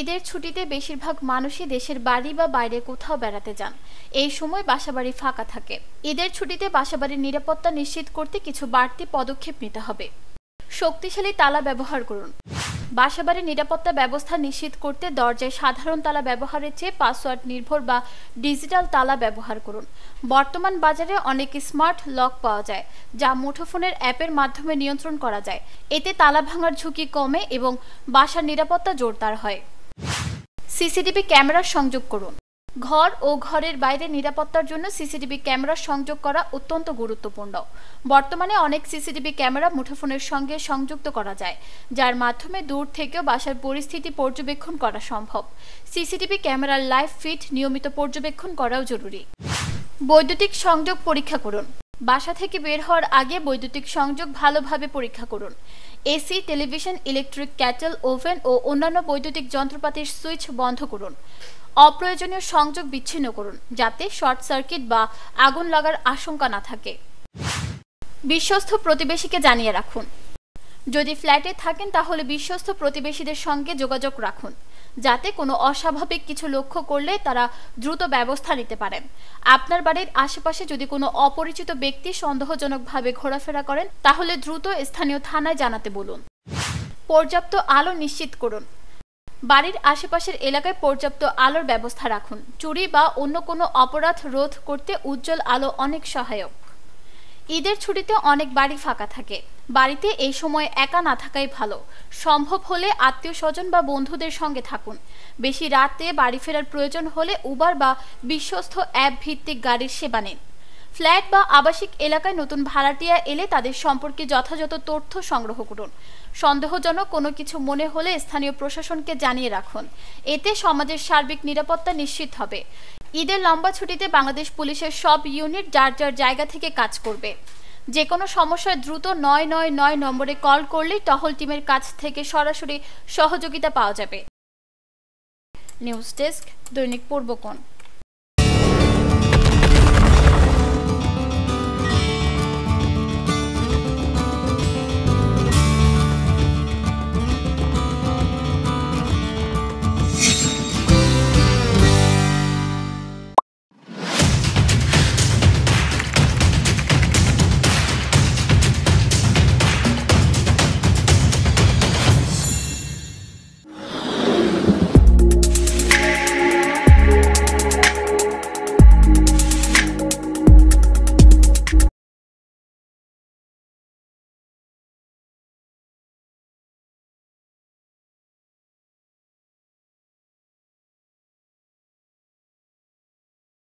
ঈদের ছুটিতে বেশিরভাগ মানুষই দেশের বাড়ি বা বাইরে কোথাও বেড়াতে যান। এই সময় বাসাবাড়ি ফাঁকা থাকে। ঈদের ছুটিতে বাসাবাড়ির নিরাপত্তা নিশ্চিত করতে কিছু বাড়তি পদক্ষেপ নিতে হবে। শক্তিশালী তালা ব্যবহার করুন। বাসাবাড়ির নিরাপত্তা ব্যবস্থা নিশ্চিত করতে দরজায় সাধারণ তালা ব্যবহারের চেয়ে পাসওয়ার্ড নির্ভর বা ডিজিটাল তালা ব্যবহার করুন। বর্তমান বাজারে অনেক স্মার্ট লক পাওয়া যায়, যা মুঠোফোনের অ্যাপের মাধ্যমে নিয়ন্ত্রণ করা যায়। এতে তালা ভাঙার ঝুঁকি কমে এবং বাসার নিরাপত্তা জোরদার হয়। সিসিটিভি ক্যামেরা সংযোগ করুন। ঘর ও ঘরের বাইরে নিরাপত্তার জন্য সিসিটিভি ক্যামেরা সংযোগ করা অত্যন্ত গুরুত্বপূর্ণ। বর্তমানে অনেক সিসিটিভি ক্যামেরা মুঠোফোনের সঙ্গে সংযুক্ত করা যায়, যার মাধ্যমে দূর থেকেও বাসার পরিস্থিতি পর্যবেক্ষণ করা সম্ভব। সিসিটিভি ক্যামেরার লাইভ ফিড নিয়মিত পর্যবেক্ষণ করাও জরুরি। বৈদ্যুতিক সংযোগ পরীক্ষা করুন। বাসা থেকে বের হওয়ার আগে বৈদ্যুতিক সংযোগ ভালোভাবে পরীক্ষা করুন। AC, television, electric kettle, oven ও অন্যান্য বৈদ্যুতিক যন্ত্রপাতির সুইচ বন্ধ করুন। অপ্রয়োজনীয় সংযোগ বিচ্ছিন্ন করুন, যাতে শর্ট সার্কিট বা আগুন লাগার আশঙ্কা না থাকে। বিশ্বস্ত প্রতিবেশীকে জানিয়ে রাখুন। যদি ফ্ল্যাটে থাকেন তাহলে বিশ্বস্ত প্রতিবেশীদের সঙ্গে যোগাযোগ রাখুন, যাতে কোনো অস্বাভাবিক কিছু লক্ষ্য করলে তারা দ্রুত ব্যবস্থা নিতে পারেন। আপনার বাড়ির আশেপাশে যদি কোনো অপরিচিত ব্যক্তি সন্দেহজনকভাবে ঘোরাফেরা করেন তাহলে দ্রুত স্থানীয় থানায় জানাতে বলুন। পর্যাপ্ত আলো নিশ্চিত করুন। বাড়ির আশেপাশের এলাকায় পর্যাপ্ত আলোর ব্যবস্থা রাখুন। চুরি বা অন্য কোনো অপরাধ রোধ করতে উজ্জ্বল আলো অনেক সহায়ক। ঈদের ছুটিতে অনেক বাড়ি ফাঁকা থাকে। বাড়িতে এই সময় একা না থাকাই ভালো। সম্ভব হলে আত্মীয় স্বজন বা বন্ধুদের সঙ্গে থাকুন। বেশি রাতে বাড়ি ফেরার প্রয়োজন হলে উবার বা বিশ্বস্ত অ্যাপ ভিত্তিক গাড়ির সেবা নিন। ফ্ল্যাট বা আবাসিক এলাকায় নতুন ভাড়াটিয়া এলে তাদের সম্পর্কে যথাযথ তথ্য সংগ্রহ করুন। সন্দেহজনক কোনো কিছু মনে হলে স্থানীয় প্রশাসনকে জানিয়ে রাখুন। এতে সমাজের সার্বিক নিরাপত্তা নিশ্চিত হবে। ঈদের লম্বা ছুটিতে বাংলাদেশ পুলিশের সব ইউনিট যার যার জায়গা থেকে কাজ করবে। যে কোনো সমস্যায় দ্রুত ৯৯৯ নম্বরে কল করলেই টহল টিমের কাছ থেকে সরাসরি সহযোগিতা পাওয়া যাবে। নিউজ ডেস্ক, দৈনিক পূর্বকোণ।